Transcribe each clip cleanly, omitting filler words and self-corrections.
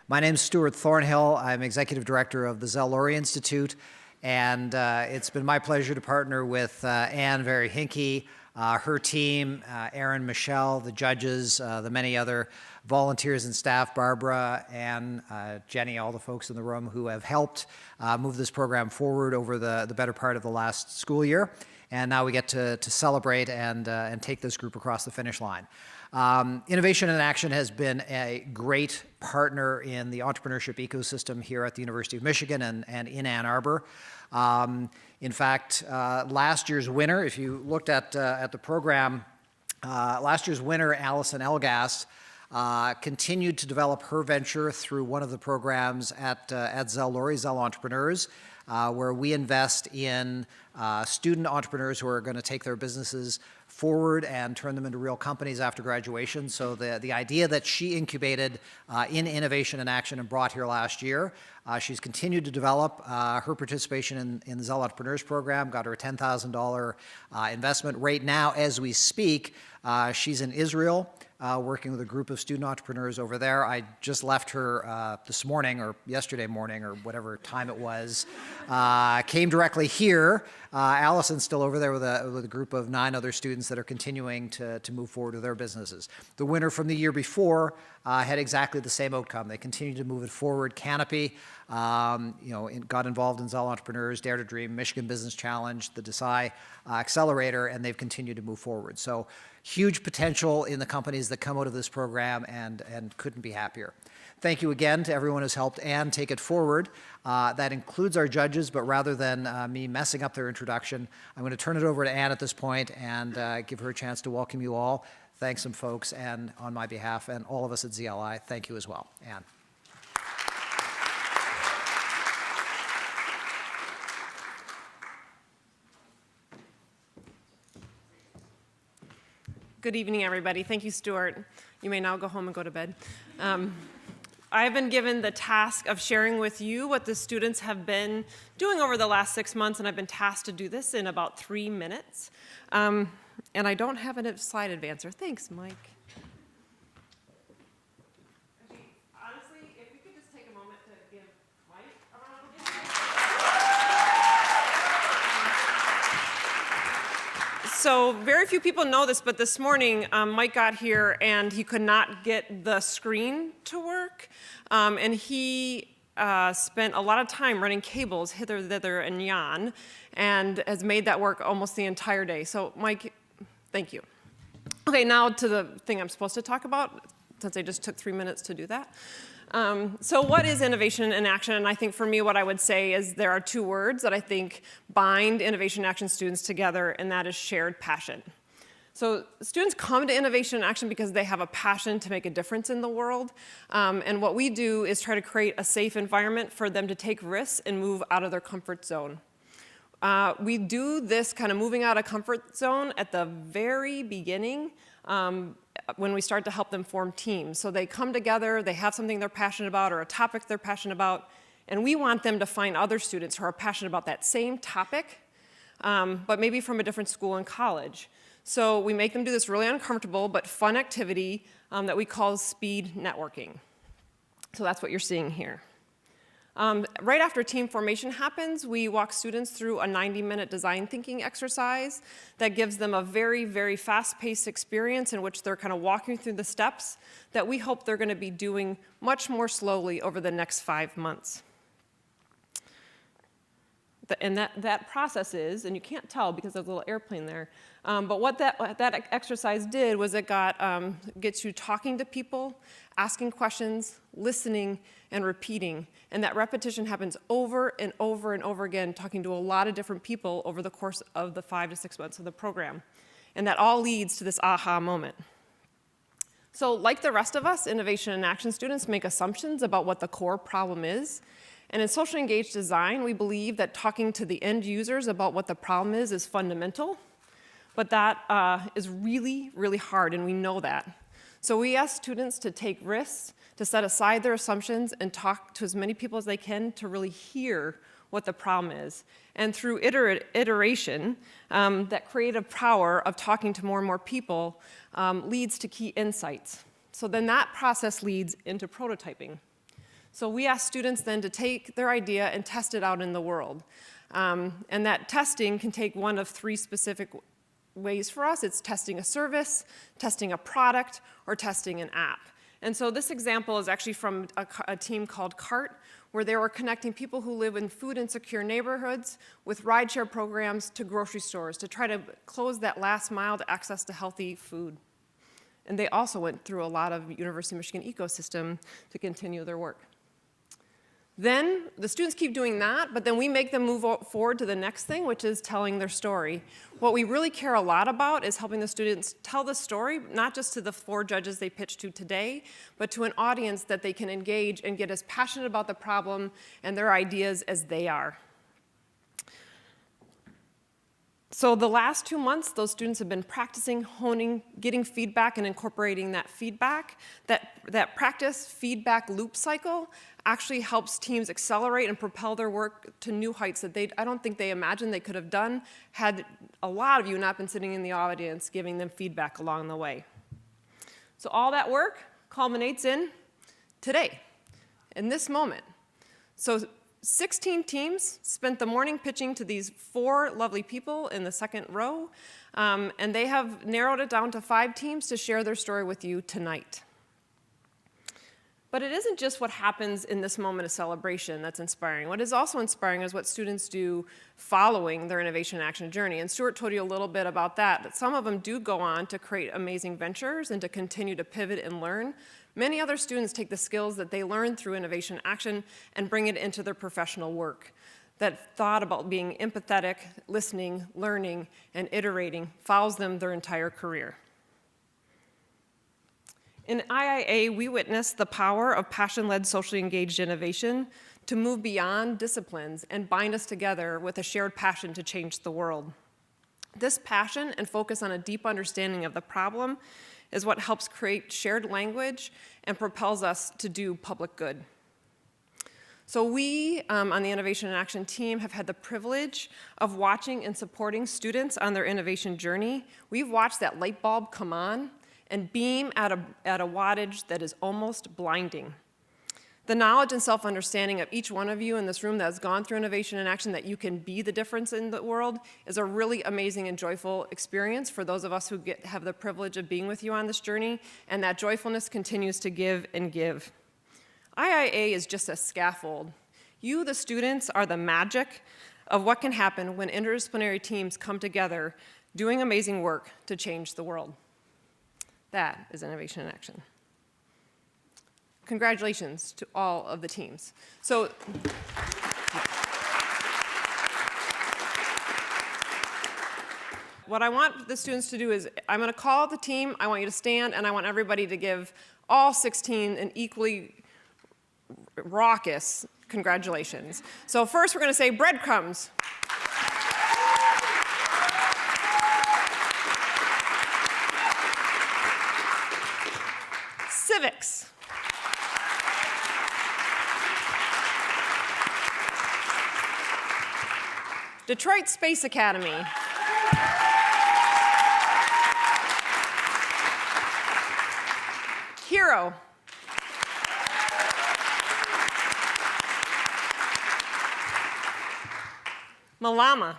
My name is Stuart Thornhill. I'm Executive Director of the Zell-Lori Institute, and it's been my pleasure to partner with Anne Very Hinkie, her team, Aaron, Michelle, the judges, the many other volunteers and staff, Barbara, Anne, Jenny, all the folks in the room who have helped move this program forward over the better part of the last school year. And now we get to celebrate and take this group across the finish line. Innovation in Action has been a great partner in the entrepreneurship ecosystem here at the University of Michigan and in Ann Arbor. In fact, last year's winner, if you looked at the program, last year's winner, Allison Elgas, continued to develop her venture through one of the programs at Zell-Lori, Zell Entrepreneurs, where we invest in student entrepreneurs who are going to take their businesses forward and turn them into real companies after graduation. So the idea that she incubated in Innovation in Action and brought here last year, she's continued to develop her participation in the Zell Entrepreneurs program, got her a $10,000 investment. Right now, as we speak, she's in Israel, working with a group of student entrepreneurs over there. I just left her this morning or yesterday morning or whatever time it was. Came directly here. Allison's still over there with a group of 9 other students that are continuing to move forward with their businesses. The winner from the year before had exactly the same outcome. They continued to move it forward. Canopy, got involved in Zell Entrepreneurs, Dare to Dream, Michigan Business Challenge, the DECI Accelerator, and they've continued to move forward. So huge potential in the companies that come out of this program, and couldn't be happier. Thank you again to everyone who's helped Anne take it forward. That includes our judges, but rather than me messing up their introduction, I'm going to turn it over to Anne at this point and give her a chance to welcome you all. Thanks some folks, and on my behalf and all of us at ZLI, thank you as well. Anne. Good evening, everybody. Thank you, Stuart. You may now go home and go to bed. I've been given the task of sharing with you what the students have been doing over the last 6 months, and I've been tasked to do this in about 3 minutes. And I don't have a slide advancer. Thanks, Mike. Honestly, if we could just take a moment to give Mike a round of applause. So very few people know this, but this morning Mike got here and he could not get the screen to work. And he spent a lot of time running cables hither, thither, and yon, and has made that work almost the entire day. So Mike, thank you. Okay, now to the thing I'm supposed to talk about, since I just took 3 minutes to do that. So what is innovation in action? And I think for me what I would say is there are 2 words that I think bind innovation in action students together, and that is shared passion. So students come to innovation in action because they have a passion to make a difference in the world. And what we do is try to create a safe environment for them to take risks and move out of their comfort zone. We do this kind of moving out of comfort zone at the very beginning when we start to help them form teams. So they come together, they have something they're passionate about or a topic they're passionate about, and we want them to find other students who are passionate about that same topic, but maybe from a different school and college. So we make them do this really uncomfortable but fun activity that we call speed networking. So that's what you're seeing here. Right after team formation happens, we walk students through a 90-minute design thinking exercise that gives them a very, very fast-paced experience in which they're kind of walking through the steps that we hope they're going to be doing much more slowly over the next 5 months. And that process is, and you can't tell because there's a little airplane there, but what that exercise did was it gets you talking to people, asking questions, listening, and repeating. And that repetition happens over and over and over again, talking to a lot of different people over the course of the 5 to 6 months of the program. And that all leads to this aha moment. So like the rest of us, innovation in action students make assumptions about what the core problem is. And in socially engaged design, we believe that talking to the end users about what the problem is fundamental. But that is really, really hard, and we know that. So we ask students to take risks, to set aside their assumptions, and talk to as many people as they can to really hear what the problem is. And through iteration, that creative power of talking to more and more people leads to key insights. So then that process leads into prototyping. So we asked students then to take their idea and test it out in the world. And that testing can take one of three specific ways for us. It's testing a service, testing a product, or testing an app. And so this example is actually from a team called CART, where they were connecting people who live in food insecure neighborhoods with rideshare programs to grocery stores to try to close that last mile to access to healthy food. And they also went through a lot of University of Michigan ecosystem to continue their work. Then the students keep doing that, but then we make them move forward to the next thing, which is telling their story. What we really care a lot about is helping the students tell the story, not just to the 4 judges they pitched to today, but to an audience that they can engage and get as passionate about the problem and their ideas as they are. So the last 2 months, those students have been practicing, honing, getting feedback, and incorporating that feedback. That practice feedback loop cycle actually helps teams accelerate and propel their work to new heights that I don't think they imagined they could have done had a lot of you not been sitting in the audience giving them feedback along the way. So all that work culminates in today, in this moment. So 16 teams spent the morning pitching to these 4 lovely people in the second row, and they have narrowed it down to 5 teams to share their story with you tonight. But it isn't just what happens in this moment of celebration that's inspiring. What is also inspiring is what students do following their innovation action journey. And Stuart told you a little bit about that some of them do go on to create amazing ventures and to continue to pivot and learn. Many other students take the skills that they learned through innovation action and bring it into their professional work. That thought about being empathetic, listening, learning, and iterating follows them their entire career. In IIA, we witnessed the power of passion-led, socially engaged innovation to move beyond disciplines and bind us together with a shared passion to change the world. This passion and focus on a deep understanding of the problem is what helps create shared language and propels us to do public good. So we, on the Innovation and Action team, have had the privilege of watching and supporting students on their innovation journey. We've watched that light bulb come on and beam at a wattage that is almost blinding. The knowledge and self-understanding of each one of you in this room that has gone through innovation and action, that you can be the difference in the world, is a really amazing and joyful experience for those of us who have the privilege of being with you on this journey, and that joyfulness continues to give and give. IIA is just a scaffold. You, the students, are the magic of what can happen when interdisciplinary teams come together doing amazing work to change the world. That is innovation in action. Congratulations to all of the teams. So, what I want the students to do is, I'm going to call the team, I want you to stand, and I want everybody to give all 16 an equally raucous congratulations. So first we're going to say breadcrubs. CIVIX. Detroit Space Academy. Hero. Malama.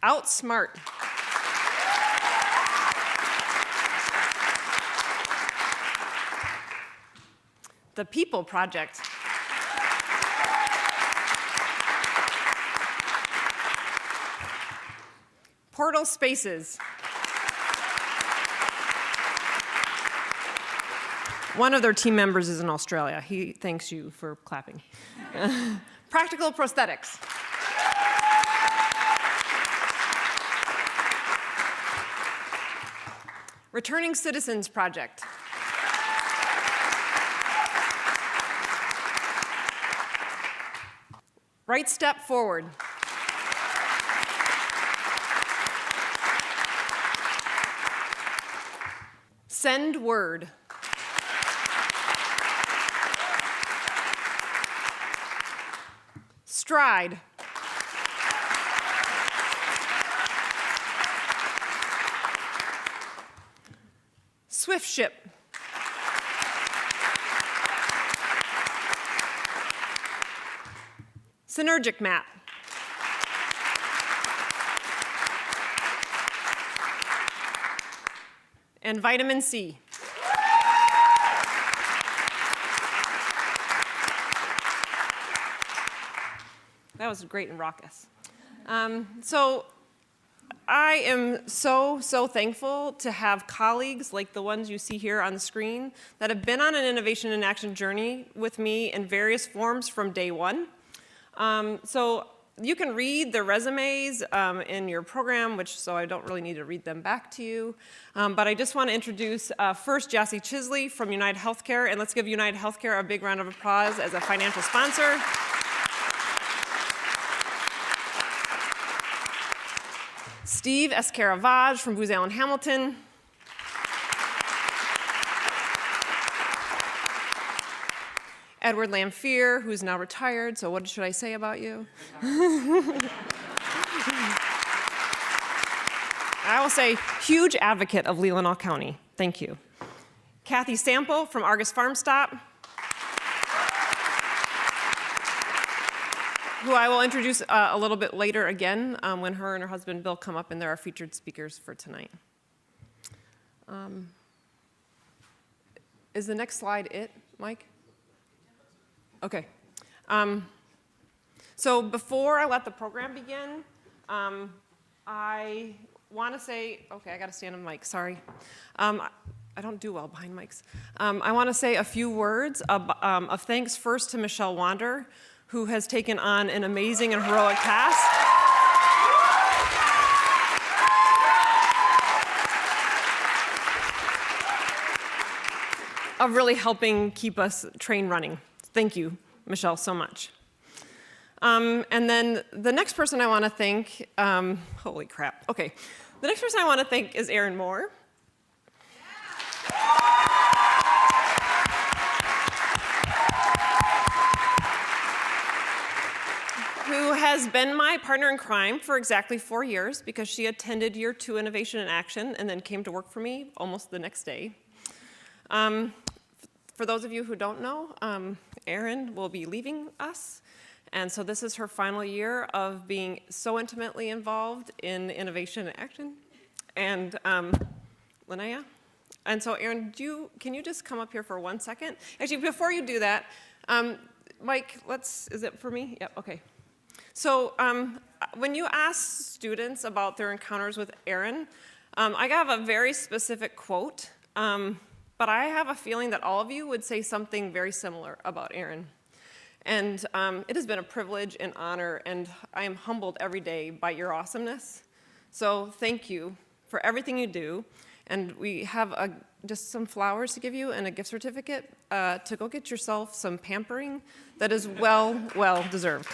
Outsmart. The People Project. Portal Spaces. One of their team members is in Australia. He thanks you for clapping. Practical Prosthetics. Returning Citizens Project. Right Step Forward. Send Word. Stride. Swiftship. Synergic mat. And vitamin C. That was great and raucous. So I am so thankful to have colleagues like the ones you see here on the screen that have been on an innovation in action journey with me in various forms from day one. So you can read their resumes in your program, so I don't really need to read them back to you. But I just want to introduce first Jassy Chisley from United Healthcare, and let's give United Healthcare a big round of applause as a financial sponsor. Steve Escaravage from Booz Allen Hamilton. Edward Lamphere, who's now retired, so what should I say about you? I will say, huge advocate of Leelanau County. Thank you. Kathy Sample from Argus Farm Stop, who I will introduce a little bit later again when her and her husband Bill come up and they're our featured speakers for tonight. Is the next slide it, Mike? Okay. So before I let the program begin, I want to say, okay, I got to stand on the mic, sorry. I don't do well behind mics. I want to say a few words of thanks first to Michelle Wander, who has taken on an amazing and heroic task of really helping keep us train running. Thank you, Michelle, so much. And then the next person I want to thank, holy crap, okay. The next person I want to thank is Erin Moore. Who has been my partner in crime for exactly 4 years because she attended year 2 Innovation in Action and then came to work for me almost the next day. For those of you who don't know, Erin will be leaving us, and so this is her final year of being so intimately involved in Innovation in Action. And Linnea? And so Erin, can you just come up here for 1 second? Actually, before you do that, Mike, is it for me? Yep, okay. So when you ask students about their encounters with Erin, I have a very specific quote, but I have a feeling that all of you would say something very similar about Erin. And it has been a privilege and honor, and I am humbled every day by your awesomeness. So thank you for everything you do. And we have just some flowers to give you and a gift certificate to go get yourself some pampering that is well deserved.